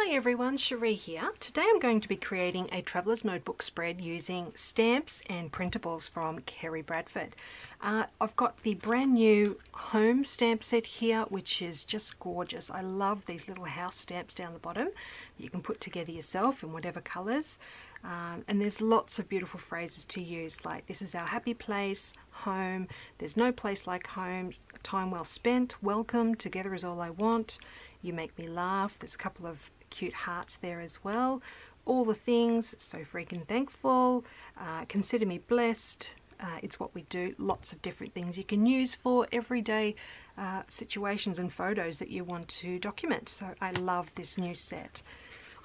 Hi everyone, Sheree here. Today I'm going to be creating a traveller's notebook spread using stamps and printables from Kerri Bradford. I've got the brand new home stamp set here, which is just gorgeous. I love these little house stamps down the bottom that you can put together yourself in whatever colours. And there's lots of beautiful phrases to use, like this is our happy place, home, there's no place like home, time well spent, welcome, together is all I want, you make me laugh. There's a couple of cute hearts there as well. All the things, so freaking thankful, consider me blessed, it's what we do. Lots of different things you can use for everyday situations and photos that you want to document. So I love this new set.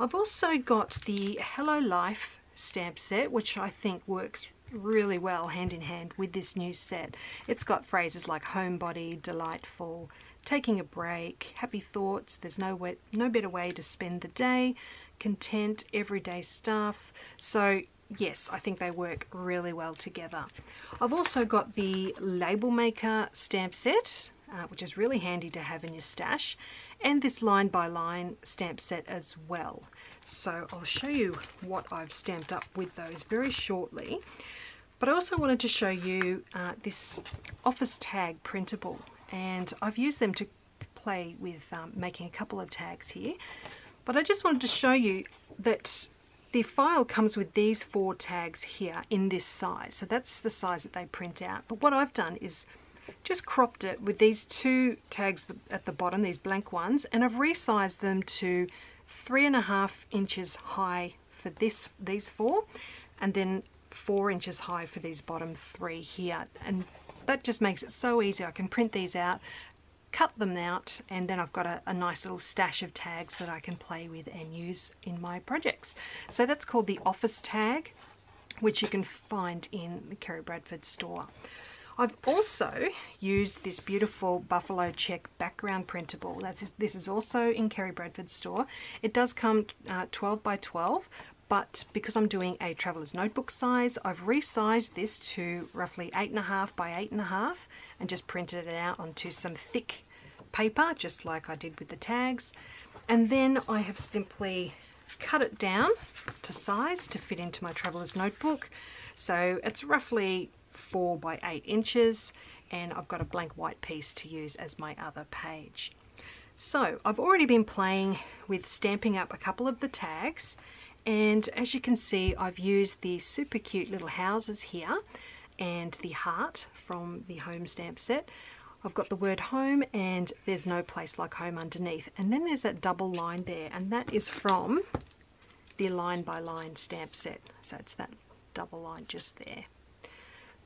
I've also got the Hello Life stamp set, which I think works really well hand in hand with this new set. It's got phrases like homebody, delightful, taking a break, happy thoughts, there's no better way to spend the day, content, everyday stuff. So yes, I think they work really well together. I've also got the Label Maker stamp set, which is really handy to have in your stash, and this line by line stamp set as well. So I'll show you what I've stamped up with those very shortly. But I also wanted to show you this office tag printable, and I've used them to play with making a couple of tags here. But I just wanted to show you that the file comes with these 4 tags here in this size. So that's the size that they print out. But what I've done is just cropped it with these 2 tags at the bottom, these blank ones, and I've resized them to 3.5 inches high for these 4, and then 4 inches high for these bottom 3 here. And that just makes it so easy. I can print these out, cut them out, and then I've got a nice little stash of tags that I can play with and use in my projects. So that's called the Office Tag, which you can find in the Kerri Bradford store. I've also used this beautiful buffalo check background printable. This is also in Kerri Bradford store. It does come 12 by 12, but because I'm doing a traveller's notebook size, I've resized this to roughly 8.5 by 8.5 and just printed it out onto some thick paper, just like I did with the tags. And then I have simply cut it down to size to fit into my traveller's notebook. So it's roughly 4 by 8 inches, and I've got a blank white piece to use as my other page. So I've already been playing with stamping up a couple of the tags, and as you can see, I've used the super cute little houses here and the heart from the home stamp set. I've got the word home, and there's no place like home underneath, and then there's that double line there, and that is from the line by line stamp set. So it's that double line just there.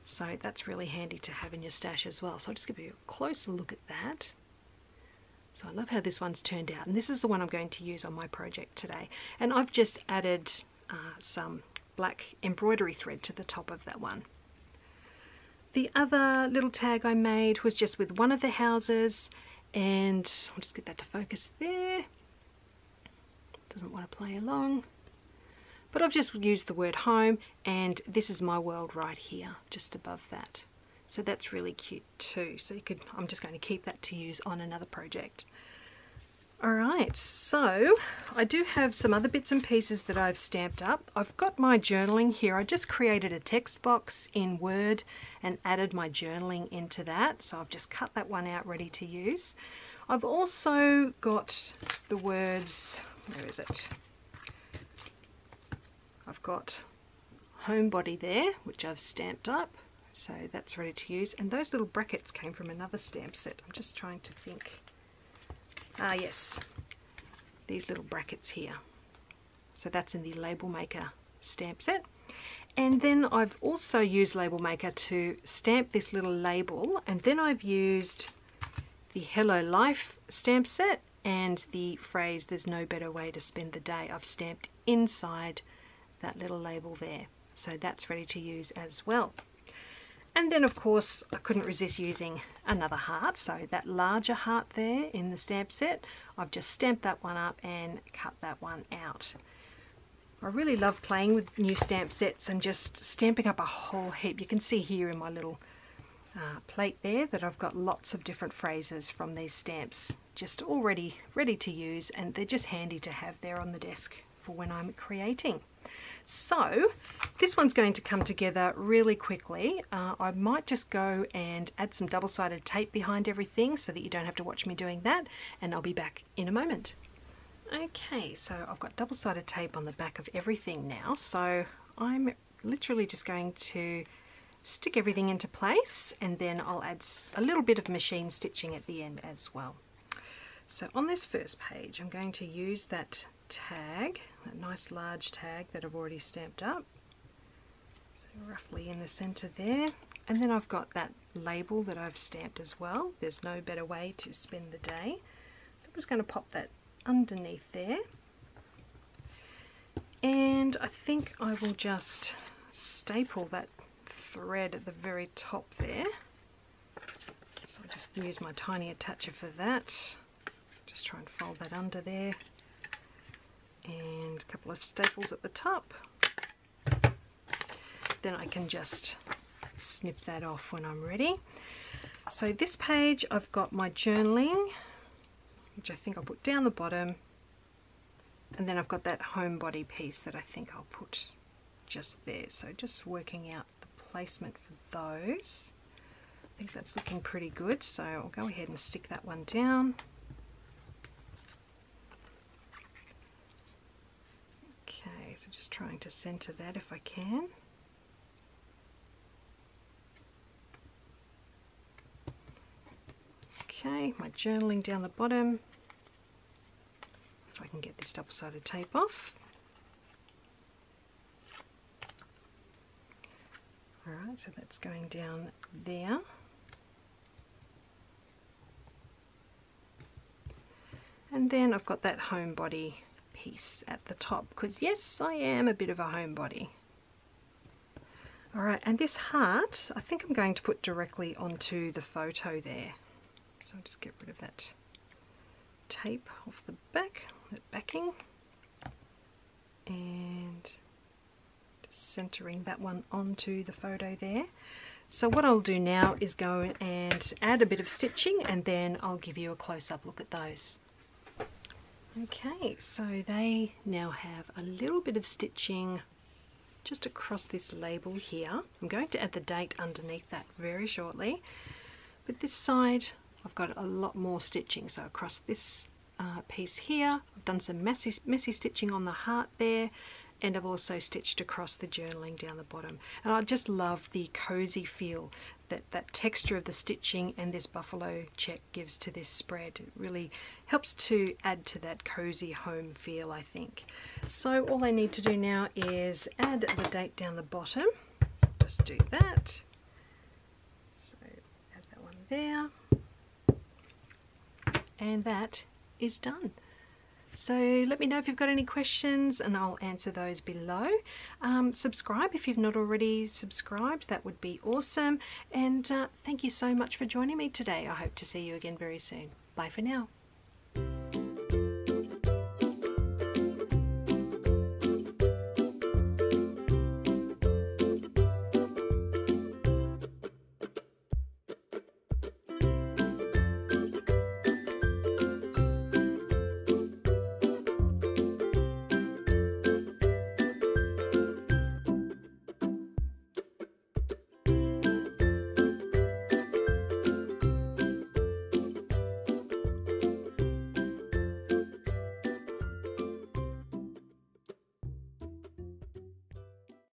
So that's really handy to have in your stash as well. So I'll just give you a closer look at that. So I love how this one's turned out, and this is the one I'm going to use on my project today. And I've just added some black embroidery thread to the top of that one. The other little tag I made was just with one of the houses, and I'll just get that to focus there. Doesn't want to play along. But I've just used the word home, and this is my world right here, just above that. So that's really cute too. So I'm just going to keep that to use on another project. Alright, so I do have some other bits and pieces that I've stamped up. I've got my journaling here. I just created a text box in Word and added my journaling into that. So I've just cut that one out ready to use. I've also got the words, where is it? I've got homebody there, which I've stamped up. So that's ready to use. And those little brackets came from another stamp set. I'm just trying to think. Ah, yes, these little brackets here. So that's in the Label Maker stamp set. And then I've also used Label Maker to stamp this little label. And then I've used the Hello Life stamp set and the phrase, there's no better way to spend the day. I've stamped inside that little label there. So that's ready to use as well. And then of course I couldn't resist using another heart, so that larger heart there in the stamp set, I've just stamped that one up and cut that one out. I really love playing with new stamp sets and just stamping up a whole heap. You can see here in my little plate there that I've got lots of different phrases from these stamps just already ready to use, and they're just handy to have there on the desk for when I'm creating. So this one's going to come together really quickly. I might just go and add some double-sided tape behind everything so that you don't have to watch me doing that, and I'll be back in a moment. Okay, so I've got double-sided tape on the back of everything now, so I'm literally just going to stick everything into place, and then I'll add a little bit of machine stitching at the end as well. So on this first page I'm going to use that tag, that nice large tag that I've already stamped up, so roughly in the center there, and then I've got that label that I've stamped as well. There's no better way to spend the day, so I'm just going to pop that underneath there, and I think I will just staple that thread at the very top there. So I'll just use my tiny attacher for that. Just try and fold that under there, and a couple of staples at the top. Then I can just snip that off when I'm ready. So this page I've got my journaling, which I think I'll put down the bottom, and then I've got that home body piece that I think I'll put just there. So just working out the placement for those. I think that's looking pretty good, so I'll go ahead and stick that one down. Okay, so just trying to center that if I can. Okay, my journaling down the bottom. If I can get this double-sided tape off. Alright, so that's going down there. And then I've got that home body piece at the top, because yes, I am a bit of a homebody. Alright, and this heart I think I'm going to put directly onto the photo there. So I'll just get rid of that tape off the back, that backing, and centering that one onto the photo there. So what I'll do now is go and add a bit of stitching, and then I'll give you a close-up look at those. Okay, so they now have a little bit of stitching just across this label here. I'm going to add the date underneath that very shortly, but this side I've got a lot more stitching. So across this piece here I've done some messy stitching on the heart there, and I've also stitched across the journaling down the bottom. And I just love the cozy feel that texture of the stitching and this buffalo check gives to this spread. It really helps to add to that cozy home feel, I think. So all I need to do now is add the date down the bottom. So just do that. So add that one there. And that is done. So let me know if you've got any questions and I'll answer those below. Subscribe if you've not already subscribed, that would be awesome. And thank you so much for joining me today. I hope to see you again very soon. Bye for now.